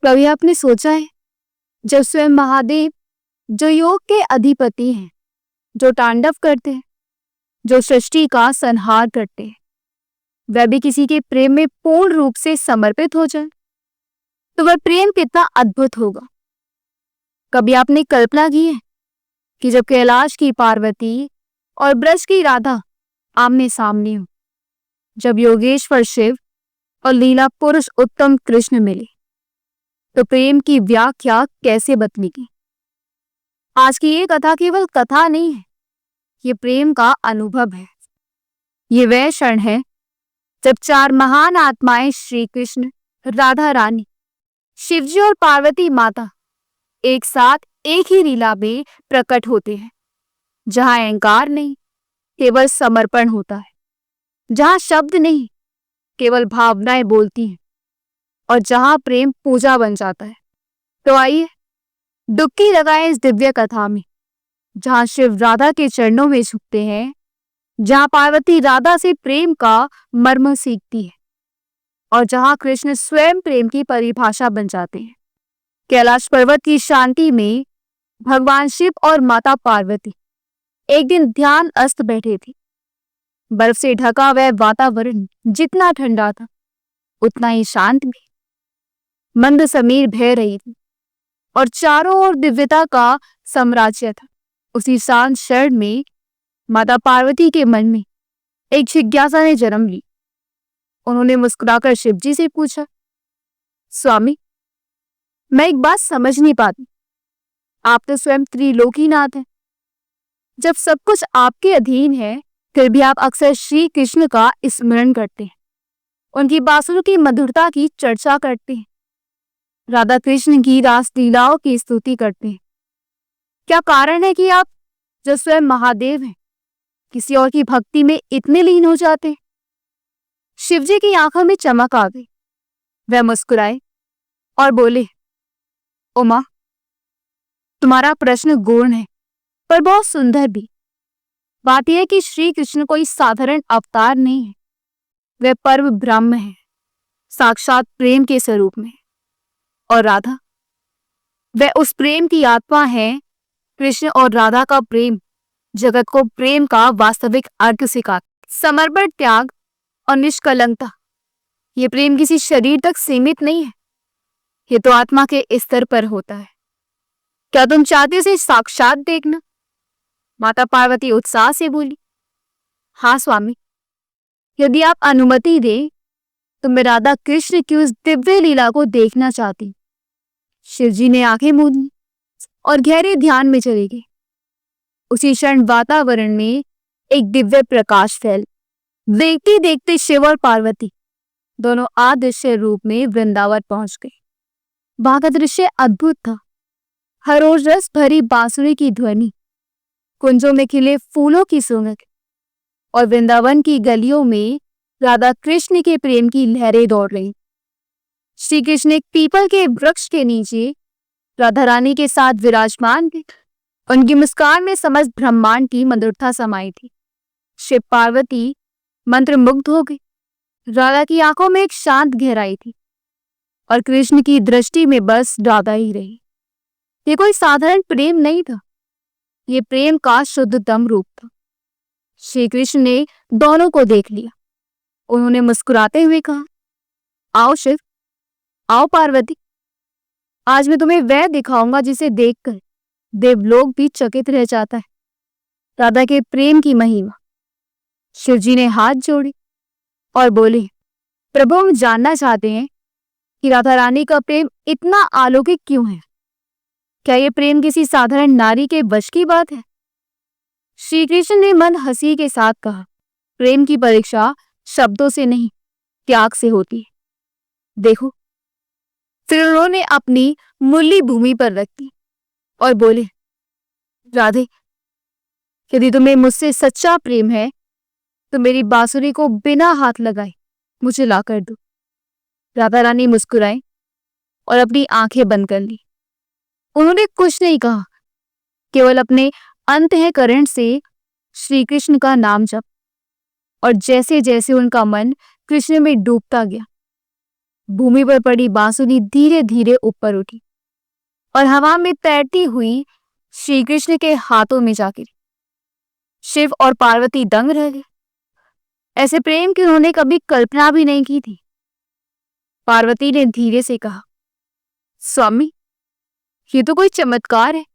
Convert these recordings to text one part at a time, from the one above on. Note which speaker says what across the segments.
Speaker 1: कभी आपने सोचा है, जब स्वयं महादेव, जो योग के अधिपति हैं, जो तांडव करते हैं, जो सृष्टि का संहार करते हैं, वह भी किसी के प्रेम में पूर्ण रूप से समर्पित हो जाए तो वह प्रेम कितना अद्भुत होगा। कभी आपने कल्पना की है कि जब कैलाश की पार्वती और ब्रज की राधा आमने सामने हो, जब योगेश्वर शिव और लीला पुरुष उत्तम कृष्ण मिले, तो प्रेम की व्याख्या कैसे बदलेगी। आज की ये कथा केवल कथा नहीं है, ये प्रेम का अनुभव है। ये वह क्षण है जब चार महान आत्माएं श्री कृष्ण, राधा रानी, शिवजी और पार्वती माता एक साथ एक ही लीला में प्रकट होते हैं, जहां अहंकार नहीं, केवल समर्पण होता है, जहां शब्द नहीं, केवल भावनाएं बोलती हैं, और जहां प्रेम पूजा बन जाता है। तो आइए डुबकी लगाएं इस दिव्य कथा में, जहां शिव राधा के चरणों में झुकते हैं, जहां पार्वती राधा से प्रेम का मर्म सीखती है, और जहां कृष्ण स्वयं प्रेम की परिभाषा बन जाते हैं। कैलाश पर्वत की शांति में भगवान शिव और माता पार्वती एक दिन ध्यान अस्त बैठे थे। बर्फ से ढका वह वातावरण जितना ठंडा था, उतना ही शांत भी। मंद समीर बह रही थी और चारों ओर दिव्यता का साम्राज्य था। उसी शांत क्षण में माता पार्वती के मन में एक जिज्ञासा ने जन्म ली। उन्होंने मुस्कुराकर शिवजी से पूछा, स्वामी, मैं एक बात समझ नहीं पाती। आप तो स्वयं त्रिलोकीनाथ हैं। जब सब कुछ आपके अधीन है, फिर भी आप अक्सर श्री कृष्ण का स्मरण करते हैं, उनकी बांसुरी की मधुरता की चर्चा करते हैं, राधा कृष्ण की रास लीलाओं की स्तुति करते हैं। क्या कारण है कि आप, जो स्वयं महादेव हैं, किसी और की भक्ति में इतने लीन हो जाते हैं? शिवजी की आंखों में चमक आ गई। वह मुस्कुराए और बोले, उमा, तुम्हारा प्रश्न गौण है, पर बहुत सुंदर भी। बात यह है कि श्री कृष्ण कोई साधारण अवतार नहीं है, वह परम ब्रह्म है, साक्षात प्रेम के स्वरूप में। और राधा, वह उस प्रेम की आत्मा है। कृष्ण और राधा का प्रेम जगत को प्रेम का वास्तविक अर्थ सिखाता। समर्पण, त्याग और निष्कलंकता। ये प्रेम किसी शरीर तक सीमित नहीं है, ये तो आत्मा के स्तर पर होता है। क्या तुम चाहते इसे साक्षात देखना? माता पार्वती उत्साह से बोली, हाँ स्वामी, यदि आप अनुमति दें तो मैं राधा कृष्ण की उस दिव्य लीला को देखना चाहती। शिवजी ने आंखें मूंद ली और गहरे ध्यान में चले गए। उसी क्षण वातावरण में एक दिव्य प्रकाश फैल। देखते देखते शिव और पार्वती दोनों अदृश्य रूप में वृंदावन पहुंच गए। वहां का दृश्य अद्भुत था। हर ओर रस भरी बांसुरी की ध्वनि, कुंजों में खिले फूलों की सुगंध, और वृंदावन की गलियों में राधा कृष्ण के प्रेम की लहरें दौड़ रही। श्री कृष्ण एक पीपल के वृक्ष के नीचे राधा रानी के साथ विराजमान थे। उनकी मुस्कान में समस्त ब्रह्मांड की मधुरता समाई थी। शिव पार्वती मंत्रमुग्ध हो गई। राधा की आंखों में एक शांत गहराई थी और कृष्ण की दृष्टि में बस राधा ही रही। ये कोई साधारण प्रेम नहीं था, ये प्रेम का शुद्धतम रूप था। श्री कृष्ण ने दोनों को देख लिया। उन्होंने मुस्कुराते हुए कहा, आओ शिव, आओ पार्वती, आज मैं तुम्हें वह दिखाऊंगा जिसे देखकर देवलोक भी चकित रह जाता है, राधा के प्रेम की महिमा। शिवजी ने हाथ जोड़े और बोले, प्रभु, हम जानना चाहते हैं कि राधा रानी का प्रेम इतना अलौकिक क्यों है? क्या यह प्रेम किसी साधारण नारी के वश की बात है? श्री कृष्ण ने मंद हंसी के साथ कहा, प्रेम की परीक्षा शब्दों से नहीं, त्याग से होती है। देखो। फिर उन्होंने अपनी मुरली भूमि पर रख दी और बोले, राधे, यदि तुम्हें मुझसे सच्चा प्रेम है तो मेरी बांसुरी को बिना हाथ लगाए मुझे ला कर दो। राधा रानी मुस्कुराई और अपनी आंखें बंद कर ली। उन्होंने कुछ नहीं कहा, केवल अपने अंतःकरण से श्री कृष्ण का नाम जप। और जैसे जैसे उनका मन कृष्ण में डूबता गया, भूमि पर पड़ी बांसुरी धीरे धीरे ऊपर उठी और हवा में तैरती हुई श्री कृष्ण के हाथों में जा गिरी। शिव और पार्वती दंग रह गए। ऐसे प्रेम की उन्होंने कभी कल्पना भी नहीं की थी। पार्वती ने धीरे से कहा, स्वामी, ये तो कोई चमत्कार है।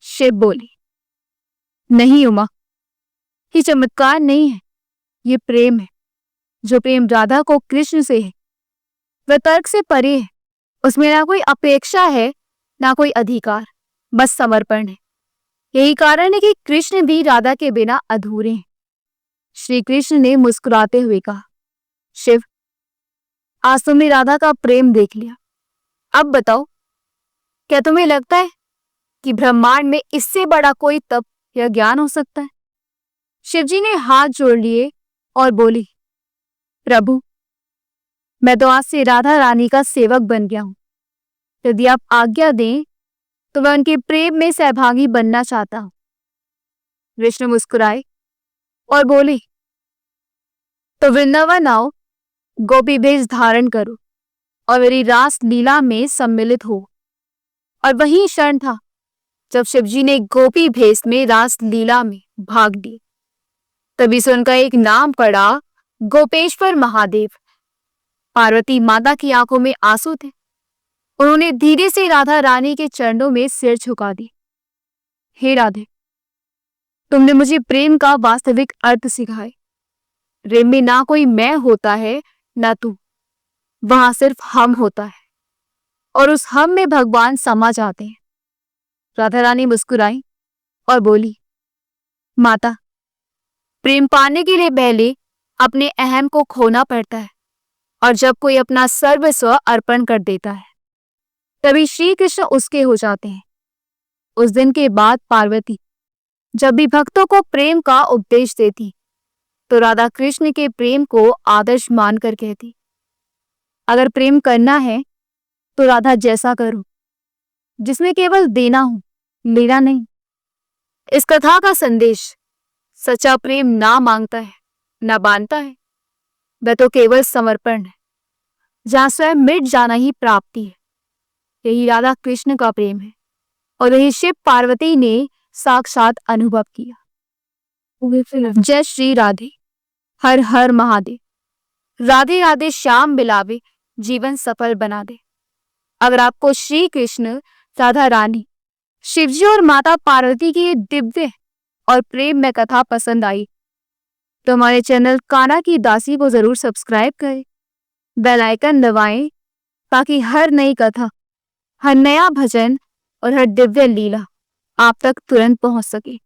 Speaker 1: शिव बोली, नहीं उमा, ये चमत्कार नहीं है, ये प्रेम है। जो प्रेम राधा को कृष्ण से है वह तर्क से परे है। उसमें ना कोई अपेक्षा है ना कोई अधिकार, बस समर्पण है। यही कारण है कि कृष्ण भी राधा के बिना अधूरे हैं। श्री कृष्ण ने मुस्कुराते हुए कहा, शिव, आज तुमने राधा का प्रेम देख लिया। अब बताओ, क्या तुम्हें लगता है कि ब्रह्मांड में इससे बड़ा कोई तप या ज्ञान हो सकता है? शिवजी ने हाथ जोड़ लिए और बोली, प्रभु, मैं तो आज से राधा रानी का सेवक बन गया हूं। यदि आप आज्ञा दें तो मैं उनके प्रेम में सहभागी बनना चाहता हूं। विष्णु मुस्कुराए और बोले, तो वृंदावन आओ, गोपी भेष धारण करो और मेरी रास लीला में सम्मिलित हो। और वही क्षण था जब शिवजी ने गोपी भेष में रास लीला में भाग लिया। तभी से उनका एक नाम पड़ा, गोपेश्वर महादेव। पार्वती माता की आंखों में आंसू थे। उन्होंने धीरे से राधा रानी के चरणों में सिर झुका दिया। हे राधे, तुमने मुझे प्रेम का वास्तविक अर्थ सिखाए। प्रेम में ना कोई मैं होता है ना तू, वहां सिर्फ हम होता है और उस हम में भगवान समा जाते हैं। राधा रानी मुस्कुराई और बोली, माता, प्रेम पाने के लिए पहले अपने अहम को खोना पड़ता है और जब कोई अपना सर्वस्व अर्पण कर देता है तभी श्री कृष्ण उसके हो जाते हैं। उस दिन के बाद पार्वती जब भी भक्तों को प्रेम का उपदेश देती तो राधा कृष्ण के प्रेम को आदर्श मानकर कहती, अगर प्रेम करना है तो राधा जैसा करो, जिसमें केवल देना हो, लेना नहीं। इस कथा का संदेश, सच्चा प्रेम ना मांगता है ना बांधता है, वह तो केवल समर्पण है, जहां स्वयं मिट जाना ही प्राप्ति है। यही राधा कृष्ण का प्रेम है और यही शिव पार्वती ने साक्षात अनुभव किया। जय श्री राधे। हर हर महादेव। राधे राधे श्याम मिलावे, जीवन सफल बना दे। अगर आपको श्री कृष्ण, राधा रानी, शिवजी और माता पार्वती की ये दिव्य और प्रेम में कथा पसंद आई तो हमारे चैनल कान्हा की दासी को जरूर सब्सक्राइब करें, बेल आइकन दबाएं ताकि हर नई कथा, हर नया भजन और हर दिव्य लीला आप तक तुरंत पहुंच सके।